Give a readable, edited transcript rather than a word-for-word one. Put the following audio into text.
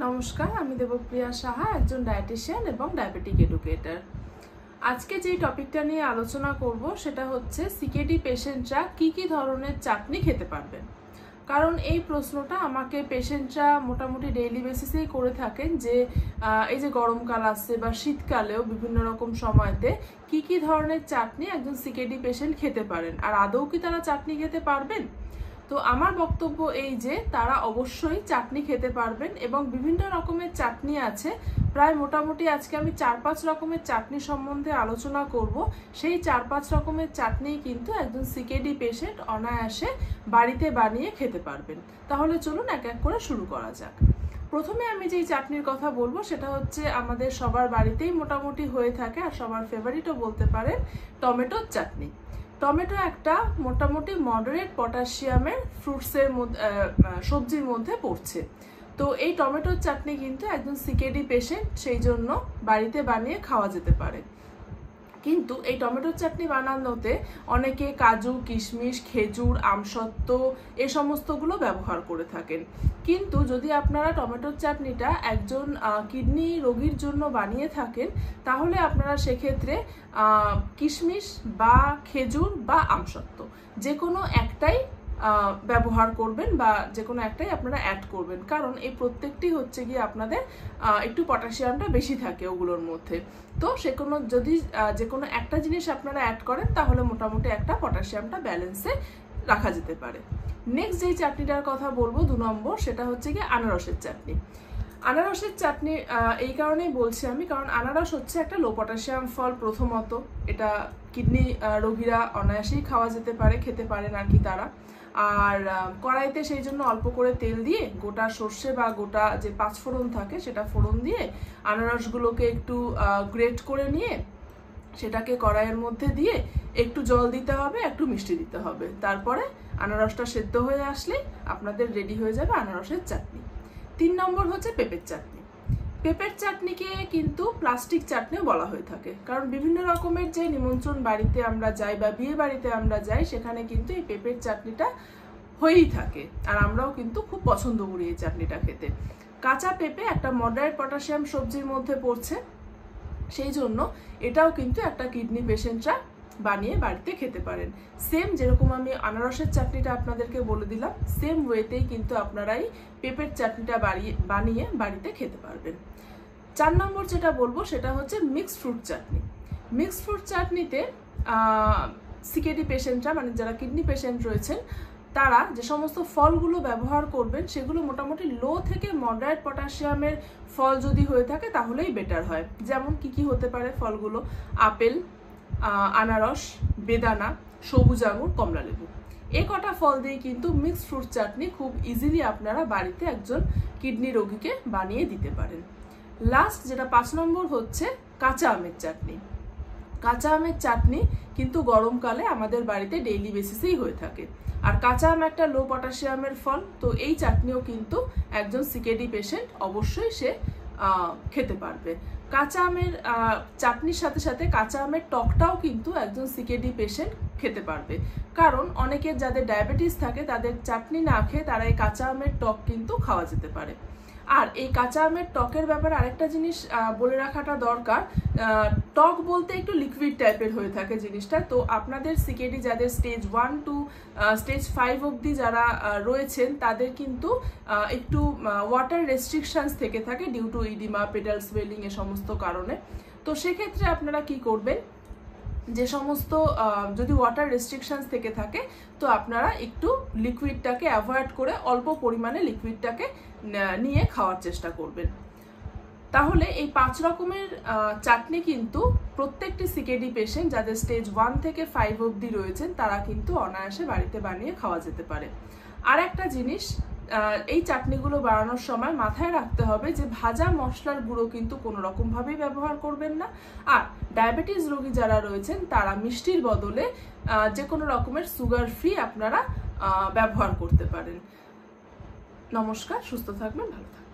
নমস্কার, আমি দেবপ্রিয়া সাহা, একজন ডায়েটিশিয়ান এবং ডায়াবেটিক এডুকেটর। আজকে যে টপিকটা নিয়ে আলোচনা করব সেটা হচ্ছে সিকেডি পেশেন্টরা কি কি ধরনের চাটনি খেতে পারবেন। কারণ এই প্রশ্নটা আমাকে পেশেন্টরা মোটামুটি ডেইলি বেসিসেই করে থাকেন যে এই যে গরমকাল আসছে বা শীতকালেও বিভিন্ন রকম সময়তে কি কি ধরনের চাটনি একজন সিকেডি পেশেন্ট খেতে পারেন, আর আদৌ কি তারা চাটনি খেতে পারবেন। তো আমার বক্তব্য এই যে তারা অবশ্যই চাটনি খেতে পারবেন এবং বিভিন্ন রকমের চাটনি আছে। প্রায় মোটামুটি আজকে আমি 4-5 রকমের চাটনি সম্বন্ধে আলোচনা করব। সেই 4-5 রকমের চাটনি কিন্তু একজন সিকেডি পেশেন্ট অনায়াসে বাড়িতে বানিয়ে খেতে পারবেন। তাহলে চলুন এক এক করে শুরু করা যাক। প্রথমে আমি যেই চাটনির কথা বলবো সেটা হচ্ছে আমাদের সবার বাড়িতেই মোটামুটি হয়ে থাকে আর সবার ফেভারিটও বলতে পারেন, টমেটোর চাটনি। টমেটো একটা মোটামুটি মডারেট পটাশিয়ামের ফ্রুটসের মধ্যে সবজির মধ্যে পড়ছে। তো এই টমেটোর চাটনি কিন্তু একজন সিকেডি পেশেন্ট সেই জন্য বাড়িতে বানিয়ে খাওয়া যেতে পারে। কিন্তু এই টমেটোর চাটনি বানানোতে অনেকে কাজু, কিশমিশ, খেজুর, আমসত্ত্ব এ সমস্তগুলো ব্যবহার করে থাকেন। কিন্তু যদি আপনারা টমেটোর চাটনিটা একজন কিডনি রোগীর জন্য বানিয়ে থাকেন তাহলে আপনারা সেক্ষেত্রে কিশমিশ বা খেজুর বা আমসত্ত্ব যে কোনো একটাই ব্যবহার করবেন বা যে কোনো একটাই আপনারা অ্যাড করবেন। কারণ এই প্রত্যেকটি হচ্ছে গিয়ে আপনাদের একটু পটাশিয়ামটা বেশি থাকে ওগুলোর মধ্যে। তো যদি যে কোনো একটা জিনিস আপনারা অ্যাড করেন তাহলে মোটামুটি একটা পটাশিয়ামটা ব্যালেন্সে রাখা যেতে পারে। নেক্সট যেই চাটনিটার কথা বলবো 2 নম্বর, সেটা হচ্ছে গিয়ে আনারসের চাটনি। আনারসের চাটনি এই কারণেই বলছি আমি, কারণ আনারস হচ্ছে একটা লো পটাশিয়াম ফল। প্রথমত এটা কিডনি রোগীরা অনায়াসেই খাওয়া যেতে পারে, খেতে পারেন আর কি তারা। আর কড়াইতে সেই জন্য অল্প করে তেল দিয়ে গোটা সর্ষে বা গোটা যে 5 ফোড়ন থাকে সেটা ফোড়ন দিয়ে আনারসগুলোকে একটু গ্রেট করে নিয়ে সেটাকে কড়াইয়ের মধ্যে দিয়ে একটু জল দিতে হবে, একটু মিষ্টি দিতে হবে। তারপরে আনারসটা সেদ্ধ হয়ে আসলে আপনাদের রেডি হয়ে যাবে আনারসের চাটনি। 3 নম্বর হচ্ছে পেঁপের চাটনি। পেঁপের চাটনিকে কিন্তু প্লাস্টিক চাটনিও বলা হয়ে থাকে, কারণ বিভিন্ন রকমের যে নিমন্ত্রণ বাড়িতে আমরা যাই বা বিয়ে বাড়িতে আমরা যাই সেখানে কিন্তু এই পেঁপের চাটনিটা হয়েই থাকে, আর আমরাও কিন্তু খুব পছন্দ করি এই চাটনিটা খেতে। কাঁচা পেঁপে একটা মডারেট পটাশিয়াম সবজির মধ্যে পড়ছে, সেই জন্য এটাও কিন্তু একটা কিডনি পেশেন্টরা বানিয়ে বাড়িতে খেতে পারেন। সেম যেরকম আমি আনারসের চাটনিটা আপনাদেরকে বলে দিলাম, সেম ওয়েতেই কিন্তু আপনারাই পেঁপের চাটনিটা বানিয়ে বাড়িতে খেতে পারবেন। 4 নম্বর যেটা বলবো সেটা হচ্ছে মিক্সড ফ্রুট চাটনি। মিক্সড ফ্রুট চাটনিতে সিকেডি পেশেন্টরা মানে যারা কিডনি পেশেন্ট রয়েছেন তারা যে সমস্ত ফলগুলো ব্যবহার করবেন সেগুলো মোটামুটি লো থেকে মডারেট পটাশিয়ামের ফল যদি হয়ে থাকে তাহলেই বেটার হয়। যেমন কি হতে পারে ফলগুলো? আপেল, আনারস, বেদানা, সবুজ আঙুর, কমলালেবু। এই কটা ফল দিয়ে কিন্তু মিক্সড ফ্রুট চাটনি খুব ইজিলি আপনারা বাড়িতে একজন কিডনি রোগীকে বানিয়ে দিতে পারেন। লাস্ট যেটা 5 নম্বর হচ্ছে কাঁচা আমের চাটনি। কাঁচা আমের চাটনি কিন্তু গরমকালে আমাদের বাড়িতে ডেইলি বেসিসেই হয়ে থাকে, আর কাঁচা আম একটা লো পটাশিয়ামের ফল। তো এই চাটনিও কিন্তু একজন সিকেডি পেশেন্ট অবশ্যই সে খেতে পারবে। কাঁচা আমের চাটনির সাথে সাথে কাঁচা আমের টকটাও কিন্তু একজন সিকেডি পেশেন্ট খেতে পারবে, কারণ অনেকের যাদের ডায়াবেটিস থাকে তাদের চাটনি না খেয়ে তারা এই কাঁচা আমের টক কিন্তু খাওয়া যেতে পারে। আর এই কাঁচা আমের টকের ব্যাপারে আরেকটা জিনিস বলে রাখাটা দরকার, টক বলতে একটু লিকুইড টাইপের হয়ে থাকে জিনিসটা। তো আপনাদের সিকেডি যাদের স্টেজ 1 to স্টেজ 5 অবধি যারা রয়েছেন তাদের কিন্তু একটু ওয়াটার রেস্ট্রিকশনস থেকে থাকে due to oedema, pedal swelling এ সমস্ত কারণে। তো সেক্ষেত্রে আপনারা কি করবেন, যে সমস্ত যদি ওয়াটার রেস্ট্রিকশনস থেকে থাকে তো আপনারা একটু লিকুইডটাকে অ্যাভয়েড করে অল্প পরিমাণে লিকুইডটাকে নিয়ে খাওয়ার চেষ্টা করবেন। তাহলে এই 5 রকমের চাটনি কিন্তু প্রত্যেকটি সিকেডি পেশেন্ট যাদের স্টেজ 1 থেকে 5 অবধি রয়েছেন তারা কিন্তু অনায়াসে বাড়িতে বানিয়ে খাওয়া যেতে পারে। আর একটা জিনিস, এই চাটনিগুলো বানানোর সময় মাথায় রাখতে হবে যে ভাজা মশলার গুঁড়ো কিন্তু কোনো রকমভাবেই ব্যবহার করবেন না। আর ডায়াবেটিস রোগী যারা রয়েছেন তারা মিষ্টির বদলে যে কোনো রকমের সুগার ফ্রি আপনারা ব্যবহার করতে পারেন। নমস্কার, সুস্থ থাকবেন, ভালো থাকবেন।